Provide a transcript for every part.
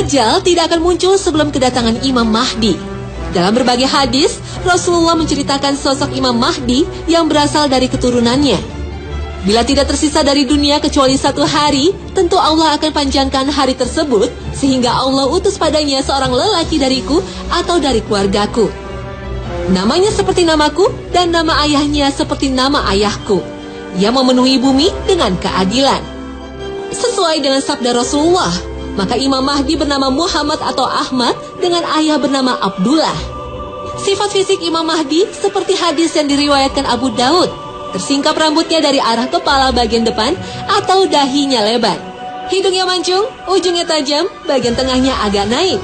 Dajjal tidak akan muncul sebelum kedatangan Imam Mahdi. Dalam berbagai hadis, Rasulullah menceritakan sosok Imam Mahdi yang berasal dari keturunannya. Bila tidak tersisa dari dunia kecuali 1 hari, tentu Allah akan panjangkan hari tersebut sehingga Allah utus padanya seorang lelaki dariku atau dari keluargaku. Namanya seperti namaku dan nama ayahnya seperti nama ayahku. Ia memenuhi bumi dengan keadilan. Sesuai dengan sabda Rasulullah, maka Imam Mahdi bernama Muhammad atau Ahmad dengan ayah bernama Abdullah. Sifat fisik Imam Mahdi seperti hadis yang diriwayatkan Abu Daud. Tersingkap rambutnya dari arah kepala bagian depan atau dahinya lebar. Hidungnya mancung, ujungnya tajam, bagian tengahnya agak naik.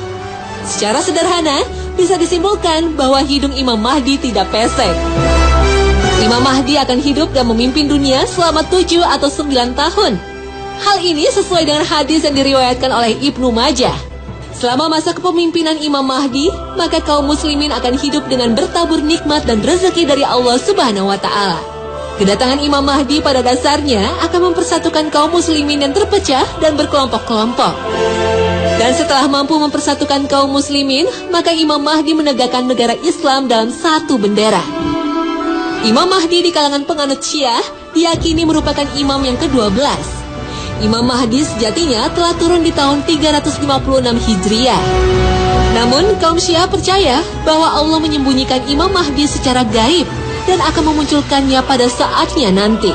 Secara sederhana, bisa disimpulkan bahwa hidung Imam Mahdi tidak pesek. Imam Mahdi akan hidup dan memimpin dunia selama 7 atau 9 tahun. Hal ini sesuai dengan hadis yang diriwayatkan oleh Ibnu Majah. Selama masa kepemimpinan Imam Mahdi, maka kaum muslimin akan hidup dengan bertabur nikmat dan rezeki dari Allah Subhanahu wa Ta'ala. Kedatangan Imam Mahdi pada dasarnya akan mempersatukan kaum muslimin yang terpecah dan berkelompok-kelompok. Dan setelah mampu mempersatukan kaum muslimin, maka Imam Mahdi menegakkan negara Islam dalam satu bendera. Imam Mahdi di kalangan penganut Syiah diyakini merupakan imam yang ke-12. Imam Mahdi sejatinya telah turun di tahun 356 Hijriah. Namun kaum Syiah percaya bahwa Allah menyembunyikan Imam Mahdi secara gaib dan akan memunculkannya pada saatnya nanti.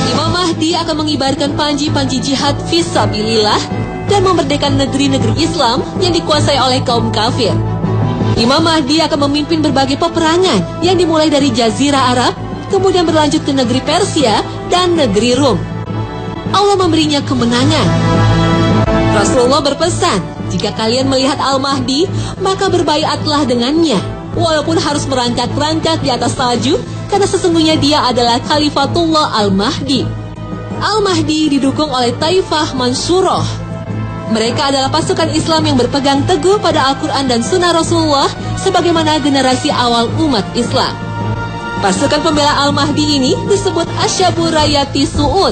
Imam Mahdi akan mengibarkan panji-panji jihad fisabilillah dan memerdekakan negeri-negeri Islam yang dikuasai oleh kaum kafir. Imam Mahdi akan memimpin berbagai peperangan yang dimulai dari Jazirah Arab, kemudian berlanjut ke negeri Persia dan negeri Rum. Allah memberinya kemenangan. Rasulullah berpesan, jika kalian melihat Al-Mahdi, maka berbaiatlah dengannya, walaupun harus merangkak-rangkak di atas salju, karena sesungguhnya dia adalah Khalifatullah Al-Mahdi. Al-Mahdi didukung oleh Taifah Mansurah. Mereka adalah pasukan Islam yang berpegang teguh pada Al-Quran dan Sunnah Rasulullah sebagaimana generasi awal umat Islam. Pasukan pembela Al-Mahdi ini disebut Asyaburayati Su'ud.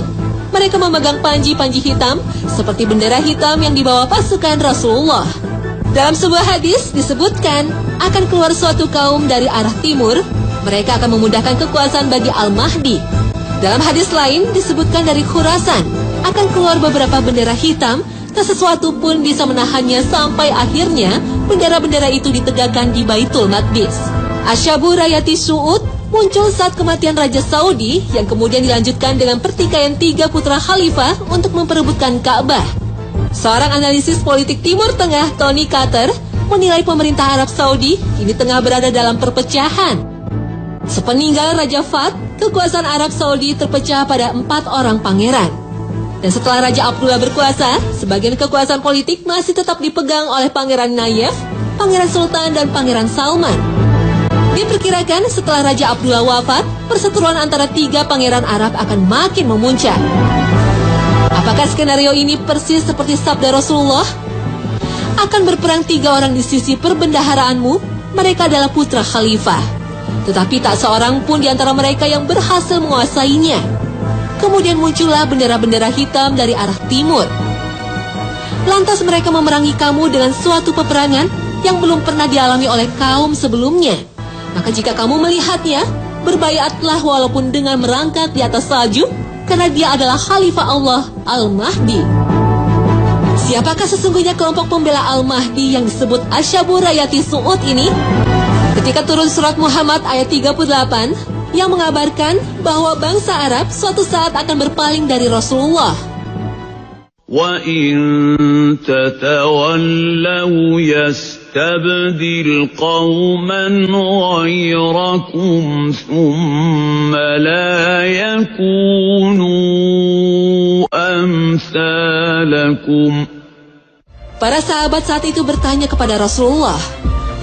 Mereka memegang panji-panji hitam seperti bendera hitam yang dibawa pasukan Rasulullah. Dalam sebuah hadis disebutkan akan keluar suatu kaum dari arah timur. Mereka akan memudahkan kekuasaan bagi Al-Mahdi. Dalam hadis lain disebutkan dari Khurasan akan keluar beberapa bendera hitam. Tak sesuatu pun bisa menahannya sampai akhirnya bendera-bendera itu ditegakkan di Baitul Maqdis. Asyaburayati Su'ud muncul saat kematian Raja Saudi yang kemudian dilanjutkan dengan pertikaian 3 putra khalifah untuk memperebutkan Ka'bah. Seorang analisis politik Timur Tengah, Tony Carter, menilai pemerintah Arab Saudi kini tengah berada dalam perpecahan. Sepeninggal Raja Fahd, kekuasaan Arab Saudi terpecah pada 4 orang pangeran. Dan setelah Raja Abdullah berkuasa, sebagian kekuasaan politik masih tetap dipegang oleh Pangeran Nayef, Pangeran Sultan, dan Pangeran Salman. Diperkirakan setelah Raja Abdullah wafat, perseteruan antara 3 pangeran Arab akan makin memuncak. Apakah skenario ini persis seperti sabda Rasulullah? Akan berperang 3 orang di sisi perbendaharaanmu, mereka adalah putra khalifah. Tetapi tak seorang pun di antara mereka yang berhasil menguasainya. Kemudian muncullah bendera-bendera hitam dari arah timur. Lantas mereka memerangi kamu dengan suatu peperangan yang belum pernah dialami oleh kaum sebelumnya. Maka jika kamu melihatnya, berbaiatlah walaupun dengan merangkak di atas salju, karena dia adalah Khalifah Allah, Al-Mahdi. Siapakah sesungguhnya kelompok pembela Al-Mahdi yang disebut Asyaburayati Su'ud ini? Ketika turun surat Muhammad ayat 38, yang mengabarkan bahwa bangsa Arab suatu saat akan berpaling dari Rasulullah. وَإِن تَتَوَلَّوْا يَسْتَبْدِلْ قَوْمًا غَيْرَكُمْ ثُمَّ لَا يَكُونُوا أَمْثَالَكُمْ. Para sahabat saat itu bertanya kepada Rasulullah,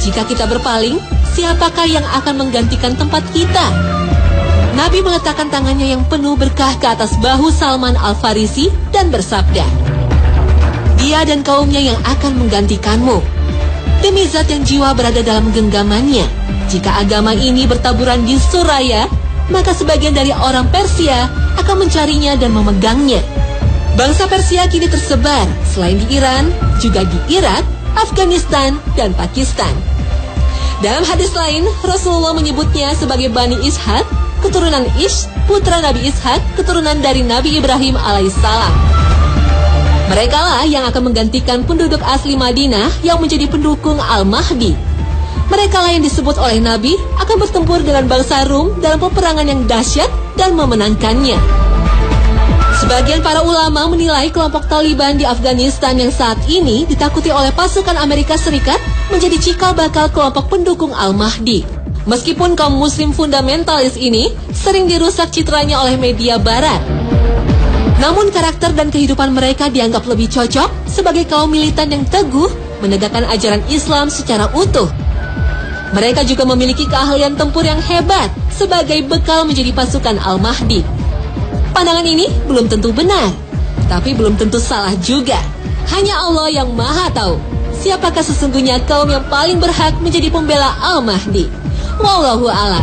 jika kita berpaling, siapakah yang akan menggantikan tempat kita? Nabi meletakkan tangannya yang penuh berkah ke atas bahu Salman Al-Farisi dan bersabda, dia dan kaumnya yang akan menggantikanmu. Demi zat yang jiwa berada dalam genggamannya, jika agama ini bertaburan di Suraya, maka sebagian dari orang Persia akan mencarinya dan memegangnya. Bangsa Persia kini tersebar selain di Iran, juga di Irak, Afghanistan, dan Pakistan. Dalam hadis lain, Rasulullah menyebutnya sebagai Bani Ishaq, keturunan Ish, putra Nabi Ishaq, keturunan dari Nabi Ibrahim alaihissalam. Mereka lah yang akan menggantikan penduduk asli Madinah yang menjadi pendukung Al-Mahdi. Mereka lah yang disebut oleh Nabi akan bertempur dengan bangsa Rum dalam peperangan yang dahsyat dan memenangkannya. Sebagian para ulama menilai kelompok Taliban di Afghanistan yang saat ini ditakuti oleh pasukan Amerika Serikat menjadi cikal bakal kelompok pendukung Al-Mahdi. Meskipun kaum muslim fundamentalis ini sering dirusak citranya oleh media barat, namun karakter dan kehidupan mereka dianggap lebih cocok sebagai kaum militan yang teguh menegakkan ajaran Islam secara utuh. Mereka juga memiliki keahlian tempur yang hebat sebagai bekal menjadi pasukan Al-Mahdi. Pandangan ini belum tentu benar, tapi belum tentu salah juga. Hanya Allah yang Maha tahu siapakah sesungguhnya kaum yang paling berhak menjadi pembela Al-Mahdi. Wallahu a'lam.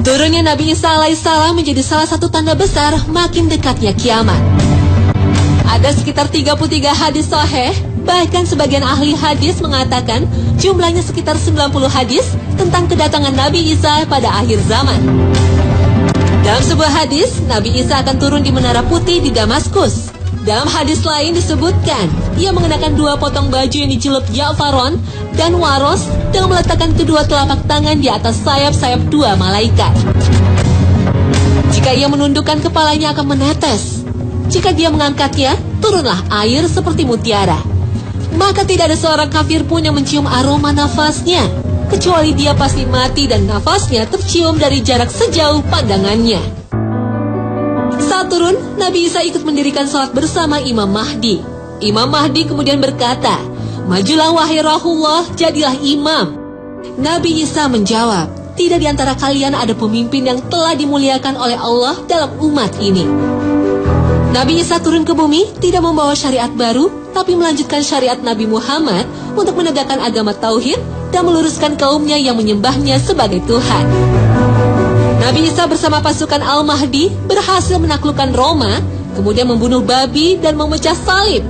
Turunnya Nabi Isa alaihissalam menjadi salah satu tanda besar makin dekatnya kiamat. Ada sekitar 33 hadis sahih, bahkan sebagian ahli hadis mengatakan jumlahnya sekitar 90 hadis tentang kedatangan Nabi Isa pada akhir zaman. Dalam sebuah hadis, Nabi Isa akan turun di Menara Putih di Damaskus. Dalam hadis lain disebutkan, ia mengenakan 2 potong baju yang dicelup Ja'faron dan Waros dengan meletakkan kedua telapak tangan di atas sayap-sayap 2 malaikat. Jika ia menundukkan kepalanya akan menetes. Jika dia mengangkatnya, turunlah air seperti mutiara. Maka tidak ada seorang kafir pun yang mencium aroma nafasnya, kecuali dia pasti mati dan nafasnya tercium dari jarak sejauh pandangannya. Saat turun, Nabi Isa ikut mendirikan salat bersama Imam Mahdi. Imam Mahdi kemudian berkata, "Majulah wahai Rasulullah, jadilah imam." Nabi Isa menjawab, "Tidak di antara kalian ada pemimpin yang telah dimuliakan oleh Allah dalam umat ini." Nabi Isa turun ke bumi tidak membawa syariat baru, tapi melanjutkan syariat Nabi Muhammad untuk menegakkan agama tauhid dan meluruskan kaumnya yang menyembahnya sebagai Tuhan. Nabi Isa bersama pasukan Al-Mahdi berhasil menaklukkan Roma, kemudian membunuh babi dan memecah salib.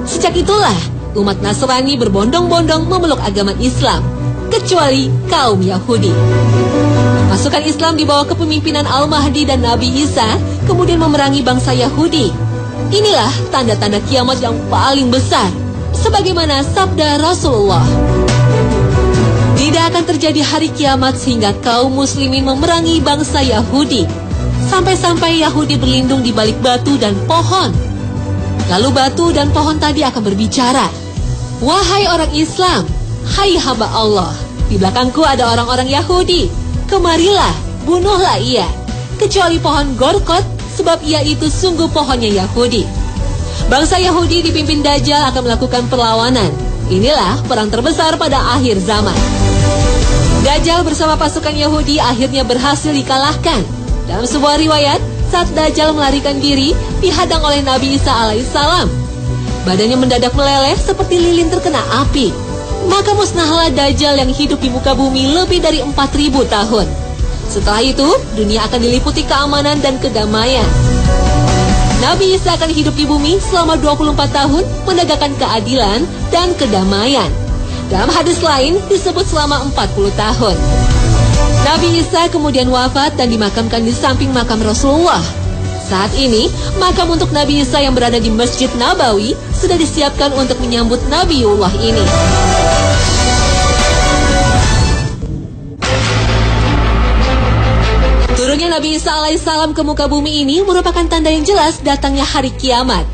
Sejak itulah umat Nasrani berbondong-bondong memeluk agama Islam, kecuali kaum Yahudi. Pasukan Islam di bawah kepemimpinan Al-Mahdi dan Nabi Isa kemudian memerangi bangsa Yahudi. Inilah tanda-tanda kiamat yang paling besar, sebagaimana sabda Rasulullah. Tidak akan terjadi hari kiamat sehingga kaum muslimin memerangi bangsa Yahudi, sampai-sampai Yahudi berlindung di balik batu dan pohon. Lalu batu dan pohon tadi akan berbicara, "Wahai orang Islam, hai hamba Allah, di belakangku ada orang-orang Yahudi. Kemarilah, bunuhlah ia, kecuali pohon Gorkot, sebab ia itu sungguh pohonnya Yahudi." Bangsa Yahudi dipimpin Dajjal akan melakukan perlawanan. Inilah perang terbesar pada akhir zaman. Dajjal bersama pasukan Yahudi akhirnya berhasil dikalahkan. Dalam sebuah riwayat, saat Dajjal melarikan diri, dihadang oleh Nabi Isa alaihissalam. Badannya mendadak meleleh seperti lilin terkena api. Maka musnahlah Dajjal yang hidup di muka bumi lebih dari 4.000 tahun. Setelah itu, dunia akan diliputi keamanan dan kedamaian. Nabi Isa akan hidup di bumi selama 24 tahun menegakkan keadilan dan kedamaian. Dalam hadis lain disebut selama 40 tahun. Nabi Isa kemudian wafat dan dimakamkan di samping makam Rasulullah. Saat ini, makam untuk Nabi Isa yang berada di Masjid Nabawi sudah disiapkan untuk menyambut Nabiullah ini. Turunnya Nabi Isa alaihissalam ke muka bumi ini merupakan tanda yang jelas datangnya hari kiamat.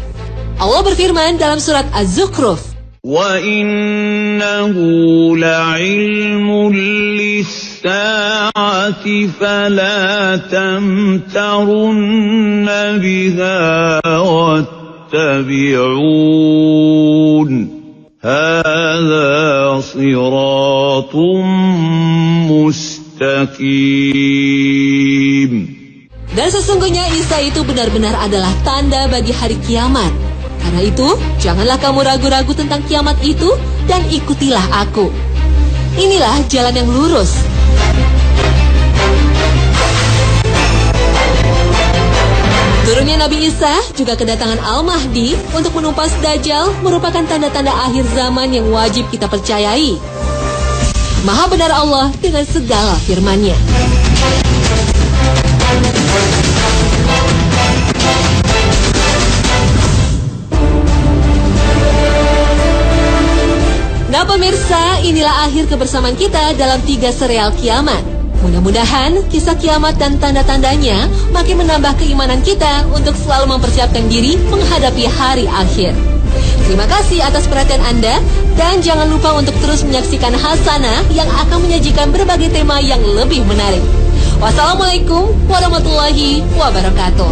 Allah berfirman dalam surat Az-Zukhruf, وَإِنَّهُ لَعِلْمٌ لِلسَّاعَةِ فَلَا تَمْتَرُنَّ بِهَا وَاتَّبِعُونِ هَذَا صِرَاطٌ مُسْتَقِيمٌ. Dan sesungguhnya Isa itu benar-benar adalah tanda bagi hari kiamat. Karena itu, janganlah kamu ragu-ragu tentang kiamat itu dan ikutilah aku. Inilah jalan yang lurus. Turunnya Nabi Isa juga kedatangan Al-Mahdi untuk menumpas Dajjal merupakan tanda-tanda akhir zaman yang wajib kita percayai. Maha benar Allah dengan segala firman-Nya. Nah pemirsa, inilah akhir kebersamaan kita dalam 3 serial kiamat. Mudah-mudahan kisah kiamat dan tanda-tandanya makin menambah keimanan kita untuk selalu mempersiapkan diri menghadapi hari akhir. Terima kasih atas perhatian Anda dan jangan lupa untuk terus menyaksikan Hasanah yang akan menyajikan berbagai tema yang lebih menarik. Wassalamualaikum warahmatullahi wabarakatuh.